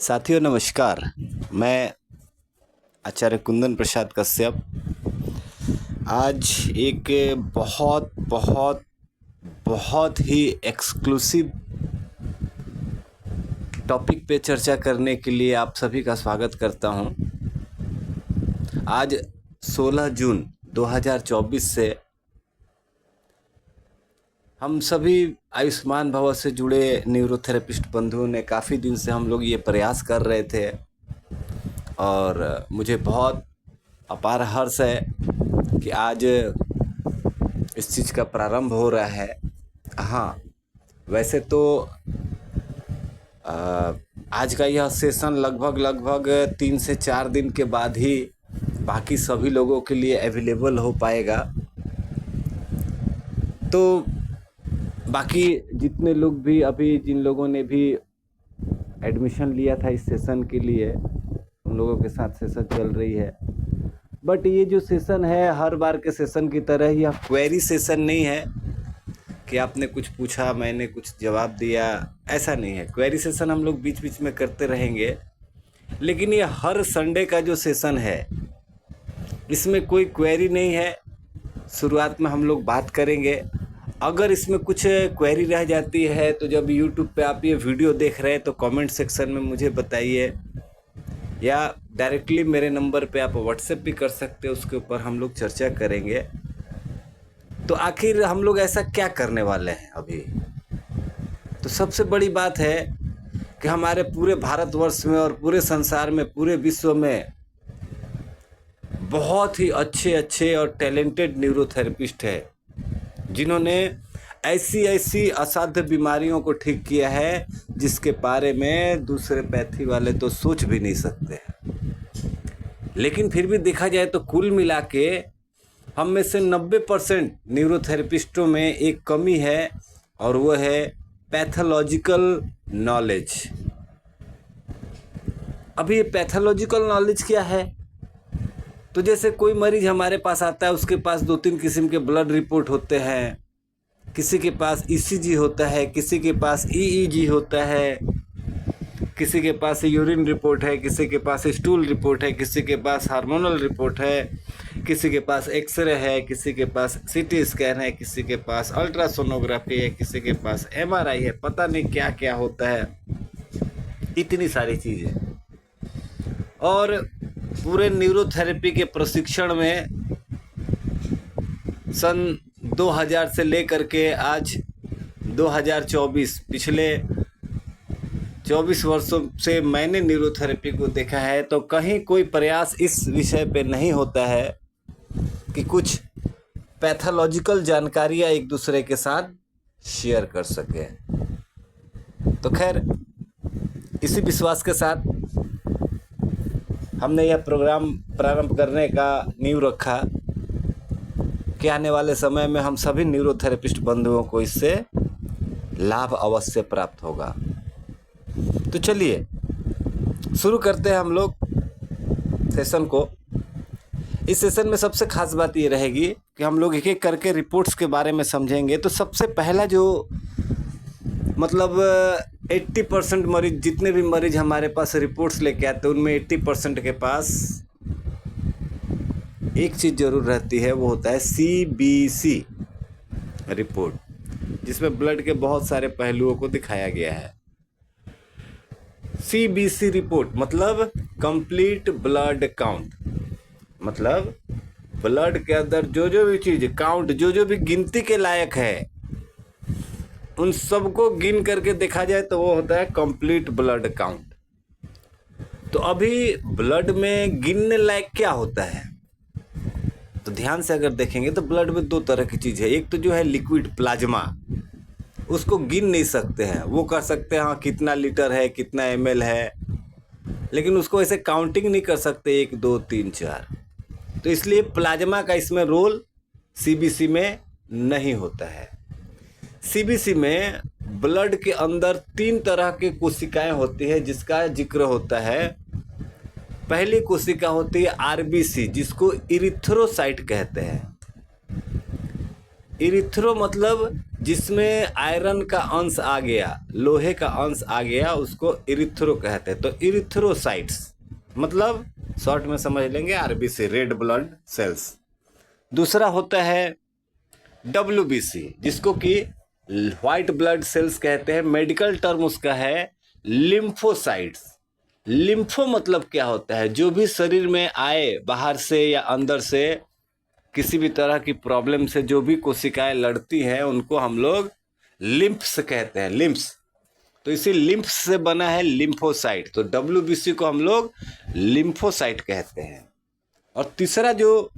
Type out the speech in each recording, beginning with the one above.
साथियों नमस्कार। मैं आचार्य कुंदन प्रसाद कश्यप आज एक बहुत बहुत बहुत ही एक्सक्लूसिव टॉपिक पे चर्चा करने के लिए आप सभी का स्वागत करता हूं। आज 16 जून 2024 से हम सभी आयुष्मान भव से जुड़े न्यूरोथेरेपिस्ट बंधुओं ने काफ़ी दिन से हम लोग ये प्रयास कर रहे थे और मुझे बहुत अपार हर्ष है कि आज इस चीज़ का प्रारंभ हो रहा है। हाँ, वैसे तो आज का यह सेशन लगभग 3 से 4 दिन के बाद ही बाकी सभी लोगों के लिए अवेलेबल हो पाएगा। तो बाकी जितने लोग भी अभी जिन लोगों ने भी एडमिशन लिया था इस सेशन के लिए, उन लोगों के साथ सेशन चल रही है। बट ये जो सेशन है हर बार के सेशन की तरह यह क्वेरी सेशन नहीं है कि आपने कुछ पूछा मैंने कुछ जवाब दिया, ऐसा नहीं है। क्वेरी सेशन हम लोग बीच बीच में करते रहेंगे, लेकिन ये हर संडे का जो सेशन है इसमें कोई क्वेरी नहीं है। शुरुआत में हम लोग बात करेंगे। अगर इसमें कुछ क्वेरी रह जाती है तो जब YouTube पे आप ये वीडियो देख रहे हैं तो कमेंट सेक्शन में मुझे बताइए, या डायरेक्टली मेरे नंबर पे आप व्हाट्सएप भी कर सकते हो, उसके ऊपर हम लोग चर्चा करेंगे। तो आखिर हम लोग ऐसा क्या करने वाले हैं अभी? तो सबसे बड़ी बात है कि हमारे पूरे भारतवर्ष में और पूरे संसार में, पूरे विश्व में बहुत ही अच्छे अच्छे और टैलेंटेड न्यूरोथेरेपिस्ट है जिन्होंने ऐसी ऐसी असाध्य बीमारियों को ठीक किया है जिसके बारे में दूसरे पैथी वाले तो सोच भी नहीं सकते हैं। लेकिन फिर भी देखा जाए तो कुल मिला के हम में से 90% न्यूरोथेरेपिस्टों में एक कमी है, और वो है पैथोलॉजिकल नॉलेज। अभी ये पैथोलॉजिकल नॉलेज क्या है? तो जैसे कोई मरीज हमारे पास आता है, उसके पास 2-3 किस्म के ब्लड रिपोर्ट होते हैं। किसी के पास ईसीजी होता है, किसी के पास ईईजी होता है, किसी के पास यूरिन रिपोर्ट है, किसी के पास स्टूल रिपोर्ट है, किसी के पास हार्मोनल रिपोर्ट है, किसी के पास एक्सरे है, किसी के पास सीटी स्कैन है, किसी के पास अल्ट्रासोनोग्राफी है, किसी के पास एमआरआई है। पता नहीं क्या क्या होता है, इतनी सारी चीज़ें। और पूरे न्यूरोथेरेपी के प्रशिक्षण में सन 2000 से लेकर के आज 2024, पिछले 24 वर्षों से मैंने न्यूरोथेरेपी को देखा है, तो कहीं कोई प्रयास इस विषय पे नहीं होता है कि कुछ पैथोलॉजिकल जानकारियाँ एक दूसरे के साथ शेयर कर सकें। तो खैर, इसी विश्वास के साथ हमने यह प्रोग्राम प्रारंभ करने का नींव रखा कि आने वाले समय में हम सभी न्यूरोथेरेपिस्ट बंधुओं को इससे लाभ अवश्य प्राप्त होगा। तो चलिए शुरू करते हैं हम लोग सेशन को। इस सेशन में सबसे खास बात ये रहेगी कि हम लोग एक एक करके रिपोर्ट्स के बारे में समझेंगे। तो सबसे पहला जो 80% मरीज, जितने भी मरीज हमारे पास रिपोर्ट्स लेके आते हैं उनमें 80% के पास एक चीज़ जरूर रहती है, वो होता है CBC रिपोर्ट, जिसमें ब्लड के बहुत सारे पहलुओं को दिखाया गया है। CBC रिपोर्ट मतलब कंप्लीट ब्लड काउंट, मतलब ब्लड के अंदर जो जो भी चीज़ काउंट, जो जो भी गिनती के लायक है, उन सबको गिन करके देखा जाए तो वो होता है कंप्लीट ब्लड काउंट। तो अभी ब्लड में गिनने लायक क्या होता है? तो ध्यान से अगर देखेंगे तो ब्लड में 2 तरह की चीज़ है। एक तो जो है लिक्विड प्लाज्मा, उसको गिन नहीं सकते हैं। वो कर सकते हैं हाँ कितना लीटर है, कितना ml है, लेकिन उसको ऐसे काउंटिंग नहीं कर सकते 1 2 3 4। तो इसलिए प्लाज्मा का इसमें रोल CBC में नहीं होता है। CBC में ब्लड के अंदर 3 तरह के कोशिकाएं होती है जिसका जिक्र होता है। पहली कोशिका होती है RBC, जिसको इरिथ्रोसाइट कहते हैं। इरिथ्रो मतलब जिसमें आयरन का अंश आ गया, लोहे का अंश आ गया, उसको इरिथ्रो कहते हैं। तो इरिथ्रोसाइट्स मतलब शॉर्ट में समझ लेंगे आरबीसी, रेड ब्लड सेल्स। दूसरा होता है डब्ल्यूबीसी, जिसको कि व्हाइट ब्लड सेल्स कहते हैं। मेडिकल टर्म उसका है लिम्फोसाइट्स। लिम्फो मतलब क्या होता है? जो भी शरीर में आए, बाहर से या अंदर से, किसी भी तरह की प्रॉब्लम से जो भी कोशिकाएं लड़ती हैं, उनको हम लोग लिम्फ्स कहते हैं, लिम्फ्स। तो इसी लिम्फ्स से बना है लिम्फोसाइट। तो डब्ल्यूबीसी को हम लोग लिम्फोसाइट कहते हैं। और तीसरा जो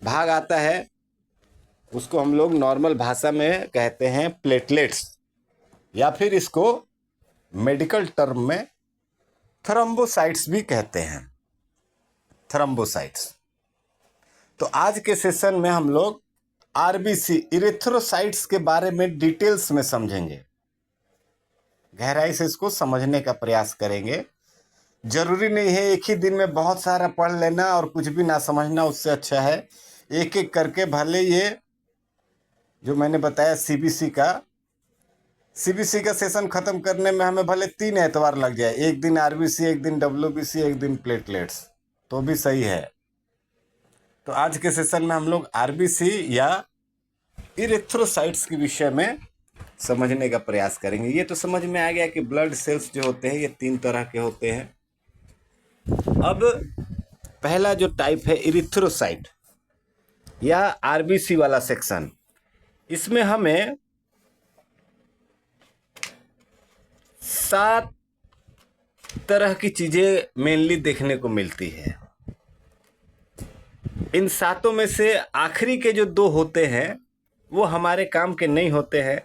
भाग आता है उसको हम लोग नॉर्मल भाषा में कहते हैं प्लेटलेट्स, या फिर इसको मेडिकल टर्म में थ्रोम्बोसाइट्स भी कहते हैं, थ्रोम्बोसाइट्स। तो आज के सेशन में हम लोग आरबीसी, इरिथ्रोसाइट्स के बारे में डिटेल्स में समझेंगे, गहराई से इसको समझने का प्रयास करेंगे। जरूरी नहीं है एक ही दिन में बहुत सारा पढ़ लेना और कुछ भी ना समझना, उससे अच्छा है एक एक करके, भले ये जो मैंने बताया सीबीसी का सेशन खत्म करने में हमें भले 3 एतवार लग जाए, एक दिन आरबीसी, एक दिन डब्ल्यूबीसी, एक दिन प्लेटलेट्स, तो भी सही है। तो आज के सेशन में हम लोग आरबीसी या इरिथ्रोसाइट्स के विषय में समझने का प्रयास करेंगे। ये तो समझ में आ गया कि ब्लड सेल्स जो होते हैं ये 3 तरह के होते हैं। अब पहला जो टाइप है इरिथ्रोसाइट या आरबीसी वाला सेक्शन, इसमें हमें 7 तरह की चीजें मेनली देखने को मिलती है। इन 7 में से आखिरी के जो 2 होते हैं वो हमारे काम के नहीं होते हैं,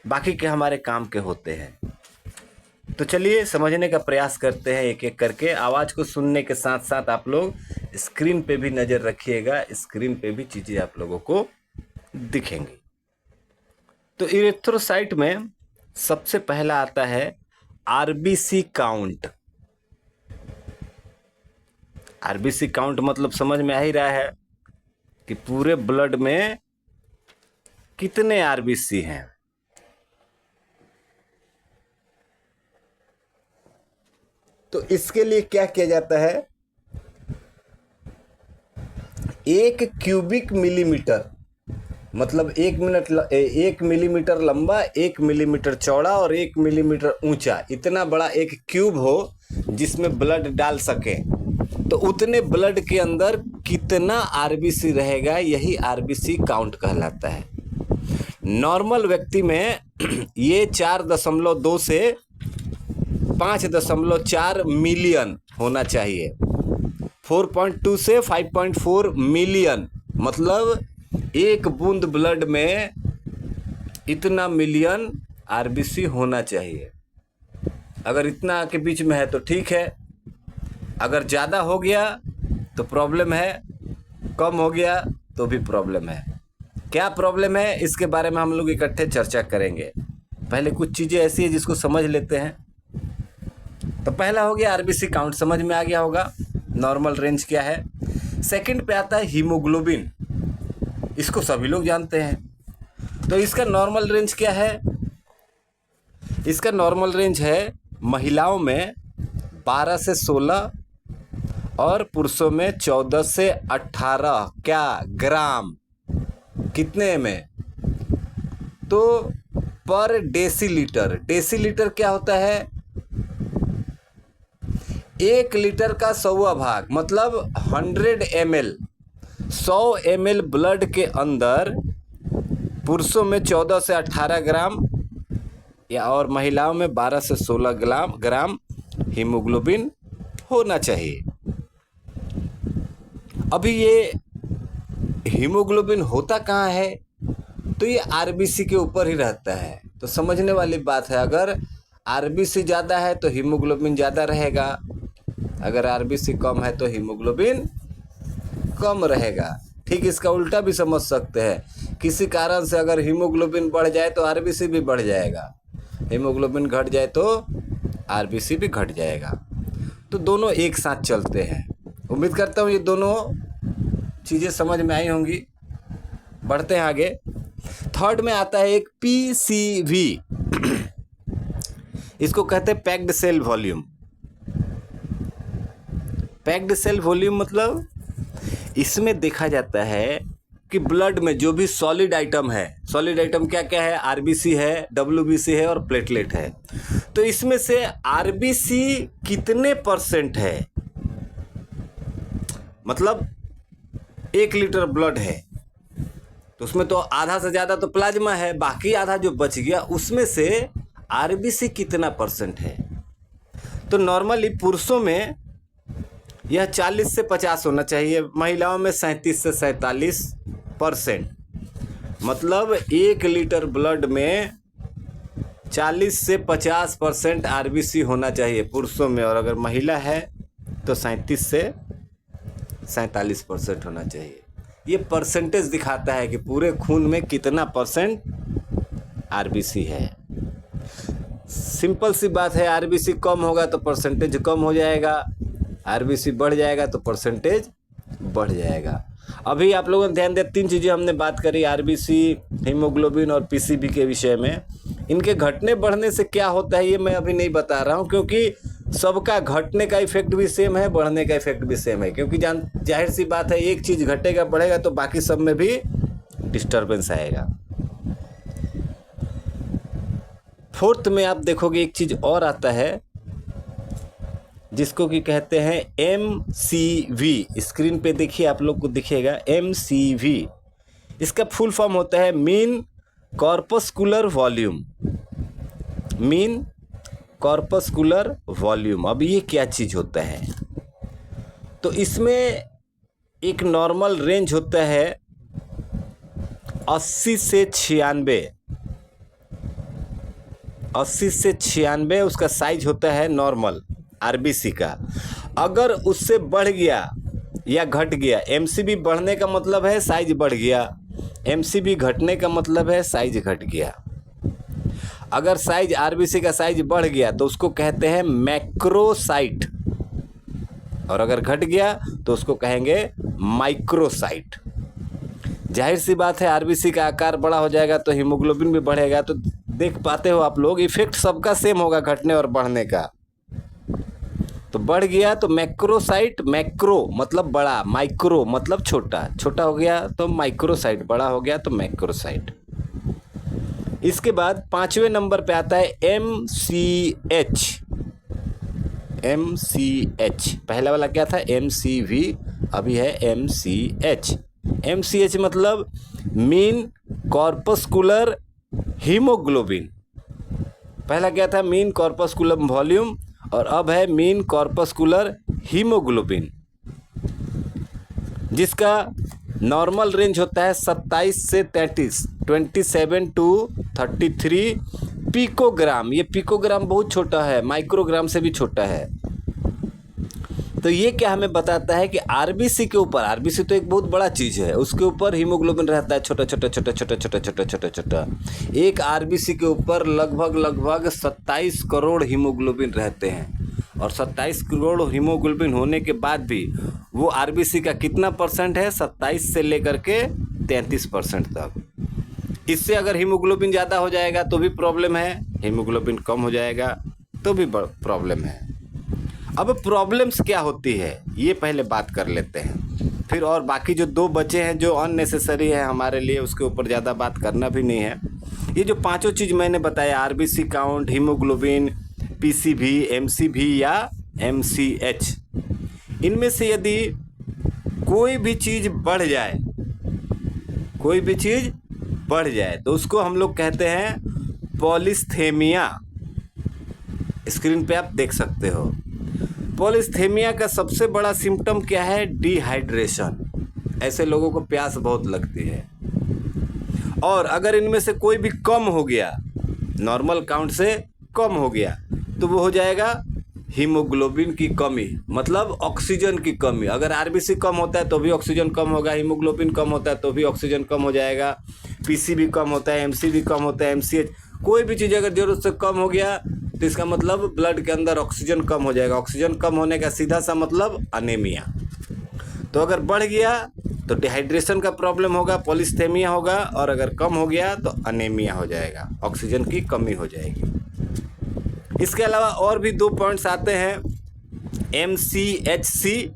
बाकी के हमारे काम के होते हैं। तो चलिए समझने का प्रयास करते हैं एक एक करके। आवाज़ को सुनने के साथ साथ आप लोग स्क्रीन पे भी नज़र रखिएगा, स्क्रीन पे भी चीज़ें आप लोगों को दिखेंगी। तो इरिथ्रोसाइट में सबसे पहला आता है आरबीसी काउंट। आरबीसी काउंट मतलब समझ में आ ही रहा है कि पूरे ब्लड में कितने आरबीसी हैं। तो इसके लिए क्या किया जाता है, 1 क्यूबिक मिलीमीटर मतलब 1 मिलीमीटर लंबा, 1 मिलीमीटर चौड़ा और 1 मिलीमीटर ऊंचा, इतना बड़ा एक क्यूब हो जिसमें ब्लड डाल सके, तो उतने ब्लड के अंदर कितना आरबीसी रहेगा, यही आरबीसी काउंट कहलाता है। नॉर्मल व्यक्ति में ये 4.2 से 5.4 मिलियन होना चाहिए। 4.2 से 5.4 मिलियन मतलब एक बूंद ब्लड में इतना मिलियन आरबीसी होना चाहिए। अगर इतना के बीच में है तो ठीक है, अगर ज़्यादा हो गया तो प्रॉब्लम है, कम हो गया तो भी प्रॉब्लम है। क्या प्रॉब्लम है इसके बारे में हम लोग इकट्ठे चर्चा करेंगे। पहले कुछ चीज़ें ऐसी है जिसको समझ लेते हैं। तो पहला हो गया आरबीसी काउंट, समझ में आ गया होगा नॉर्मल रेंज क्या है। सेकंड पे आता है हीमोग्लोबिन, इसको सभी लोग जानते हैं। तो इसका नॉर्मल रेंज क्या है? इसका नॉर्मल रेंज है महिलाओं में 12 से 16 और पुरुषों में 14 से 18 क्या ग्राम, कितने में? तो पर डेसीलीटर, डेसीलीटर क्या होता है? 1 लीटर का 100वां भाग मतलब 100 ml, 100 ml ब्लड के अंदर पुरुषों में 14 से 18 ग्राम या और महिलाओं में 12 से 16 ग्राम हीमोग्लोबिन होना चाहिए। अभी ये हीमोग्लोबिन होता कहाँ है? तो ये आरबीसी के ऊपर ही रहता है। तो समझने वाली बात है, अगर आरबीसी ज़्यादा है तो हीमोग्लोबिन ज़्यादा रहेगा, अगर आरबीसी कम है तो हीमोग्लोबिन कम रहेगा। ठीक इसका उल्टा भी समझ सकते हैं, किसी कारण से अगर हीमोग्लोबिन बढ़ जाए तो आरबीसी भी बढ़ जाएगा, हीमोग्लोबिन घट जाए तो आरबीसी भी घट जाएगा। तो दोनों एक साथ चलते हैं। उम्मीद करता हूँ ये दोनों चीज़ें समझ में आई होंगी। बढ़ते हैं आगे। थर्ड में आता है एक PCV, इसको कहते हैं packed cell volume. Packed cell volume मतलब इसमें देखा जाता है कि ब्लड में जो भी सॉलिड आइटम है, सॉलिड आइटम क्या क्या है, RBC है, WBC है और प्लेटलेट है। तो इसमें से RBC कितने % है, मतलब 1 लीटर ब्लड है तो उसमें तो आधा से ज़्यादा तो प्लाज्मा है, बाकी आधा जो बच गया उसमें से RBC कितना % है। तो नॉर्मली पुरुषों में यह 40 से 50 होना चाहिए, महिलाओं में 37 से 47%। मतलब 1 लीटर ब्लड में 40 से 50% RBC होना चाहिए पुरुषों में, और अगर महिला है तो 37 से 47% होना चाहिए। ये परसेंटेज दिखाता है कि पूरे खून में कितना % RBC है। सिंपल सी बात है, RBC कम होगा तो परसेंटेज कम हो जाएगा, RBC बढ़ जाएगा तो परसेंटेज बढ़ जाएगा। अभी आप लोगों ने ध्यान दिया, 3 चीज़ें हमने बात करी, RBC, हीमोग्लोबिन और PCV के विषय में। इनके घटने बढ़ने से क्या होता है ये मैं अभी नहीं बता रहा हूँ, क्योंकि सबका घटने का इफेक्ट भी सेम है, बढ़ने का इफेक्ट भी सेम है। क्योंकि जाहिर सी बात है, एक चीज़ घटेगा बढ़ेगा तो बाकी सब में भी डिस्टर्बेंस आएगा। फोर्थ में आप देखोगे एक चीज़ और आता है जिसको कि कहते हैं MCV। स्क्रीन पे देखिए, आप लोग को दिखेगा MCV। इसका फुल फॉर्म होता है mean corpuscular volume. Mean corpuscular volume. अब ये क्या चीज़ होता है, तो इसमें एक नॉर्मल रेंज होता है 80 से 96। 80 से 96 उसका साइज होता है नॉर्मल RBC का। अगर उससे बढ़ गया या घट गया, MCV बढ़ने का मतलब है साइज बढ़ गया, MCV घटने का मतलब है साइज घट गया। अगर साइज RBC का साइज बढ़ गया तो उसको कहते हैं मैक्रोसाइट, और अगर घट गया तो उसको कहेंगे माइक्रोसाइट। जाहिर सी बात है, RBC का आकार बड़ा हो जाएगा तो हीमोग्लोबिन भी बढ़ेगा। तो देख पाते हो आप लोग, इफेक्ट सबका सेम होगा घटने और बढ़ने का। तो बढ़ गया तो मैक्रोसाइट, मैक्रो मतलब बड़ा, माइक्रो मतलब छोटा, छोटा हो गया तो माइक्रोसाइट, बड़ा हो गया तो मैक्रोसाइट। इसके बाद 5वें नंबर पे आता है MCH। MCH, पहला वाला क्या था MCV, अभी है MCH। MCH मतलब मीन कॉर्पस्कुलर हीमोग्लोबिन। पहला क्या था, मीन कॉर्पस्कुलर वॉल्यूम, और अब है मीन कॉर्पस्कुलर हीमोग्लोबिन, जिसका नॉर्मल रेंज होता है 27 से 33, 27 to 33 पिकोग्राम। ये पिकोग्राम बहुत छोटा है, माइक्रोग्राम से भी छोटा है। तो ये क्या हमें बताता है कि RBC के ऊपर, RBC तो एक बहुत बड़ा चीज़ है, उसके ऊपर हीमोग्लोबिन रहता है छोटा छोटा छोटा छोटा छोटा छोटा छोटा छोटा। एक RBC के ऊपर लगभग 27 करोड़ हीमोग्लोबिन रहते हैं, और 27 करोड़ हीमोग्लोबिन होने के बाद भी वो RBC का कितना % है, 27 से लेकर के 33% तक। इससे अगर हीमोग्लोबिन ज़्यादा हो जाएगा तो भी प्रॉब्लम है, हीमोग्लोबिन कम हो जाएगा तो भी प्रॉब्लम है। अब प्रॉब्लम्स क्या होती है ये पहले बात कर लेते हैं, फिर और बाकी जो 2 बचे हैं जो अननेसेसरी है हमारे लिए, उसके ऊपर ज़्यादा बात करना भी नहीं है। ये जो 5 चीज़ मैंने बताया, RBC count, haemoglobin, PCV, MCV या MCH, इनमें से यदि कोई भी चीज़ बढ़ जाए, कोई भी चीज़ बढ़ जाए तो उसको हम लोग कहते हैं पॉलीस्थेमिया। स्क्रीन पे आप देख सकते हो। पॉलीस्थेमिया का सबसे बड़ा सिम्टम क्या है, डिहाइड्रेशन। ऐसे लोगों को प्यास बहुत लगती है। और अगर इनमें से कोई भी कम हो गया, नॉर्मल काउंट से कम हो गया, तो वो हो जाएगा हीमोग्लोबिन की कमी, मतलब ऑक्सीजन की कमी। अगर RBC कम होता है तो भी ऑक्सीजन कम होगा, हीमोग्लोबिन कम होता है तो भी ऑक्सीजन कम हो जाएगा, PCV कम होता है, MCV कम होता है, MCH, कोई भी चीज़ अगर ज़रूरत से कम हो गया तो इसका मतलब ब्लड के अंदर ऑक्सीजन कम हो जाएगा। ऑक्सीजन कम होने का सीधा सा मतलब अनीमिया। तो अगर बढ़ गया तो डिहाइड्रेशन का प्रॉब्लम होगा, पॉलीस्थेमिया होगा, और अगर कम हो गया तो अनेमिया हो जाएगा, ऑक्सीजन की कमी हो जाएगी। इसके अलावा और भी 2 पॉइंट्स आते हैं, MCHC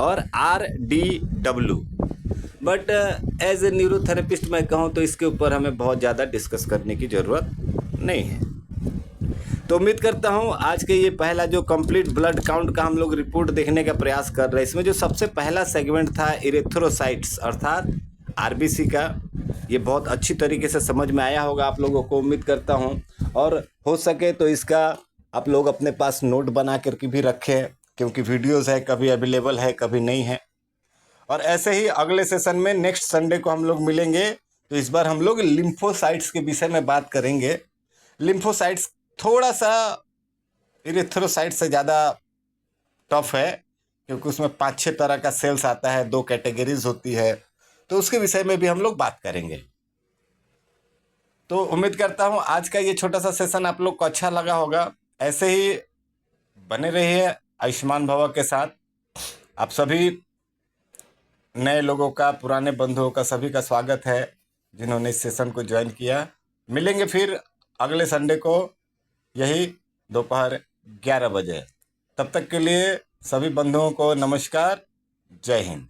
और RDW। But as a neurotherapist मैं कहूँ तो इसके ऊपर हमें बहुत ज़्यादा डिस्कस करने की ज़रूरत नहीं है। तो उम्मीद करता हूँ आज के ये पहला जो कंप्लीट ब्लड काउंट का हम लोग रिपोर्ट देखने का प्रयास कर रहे हैं, इसमें जो सबसे पहला सेगमेंट था इरेथ्रोसाइट्स अर्थात RBC का, ये बहुत अच्छी तरीके से समझ में आया होगा आप लोगों को, उम्मीद करता हूँ। और हो सके तो इसका आप लोग अपने पास नोट बना करके भी रखें, क्योंकि वीडियोज़ है, कभी अवेलेबल है कभी नहीं है। और ऐसे ही अगले सेशन में नेक्स्ट संडे को हम लोग मिलेंगे, तो इस बार हम लोग लिम्फोसाइट्स के विषय में बात करेंगे। लिम्फोसाइट्स थोड़ा सा इरेथ्रोसाइट्स से ज़्यादा टफ है, क्योंकि उसमें 5-6 तरह का सेल्स आता है, 2 कैटेगरीज होती है, तो उसके विषय में भी हम लोग बात करेंगे। तो उम्मीद करता हूँ आज का ये छोटा सा सेशन आप लोग को अच्छा लगा होगा। ऐसे ही बने रहिए आयुष्मान भव के साथ। आप सभी नए लोगों का, पुराने बंधुओं का, सभी का स्वागत है जिन्होंने इस सेशन को ज्वाइन किया। मिलेंगे फिर अगले संडे को यही दोपहर 11 बजे। तब तक के लिए सभी बंधुओं को नमस्कार, जय हिंद।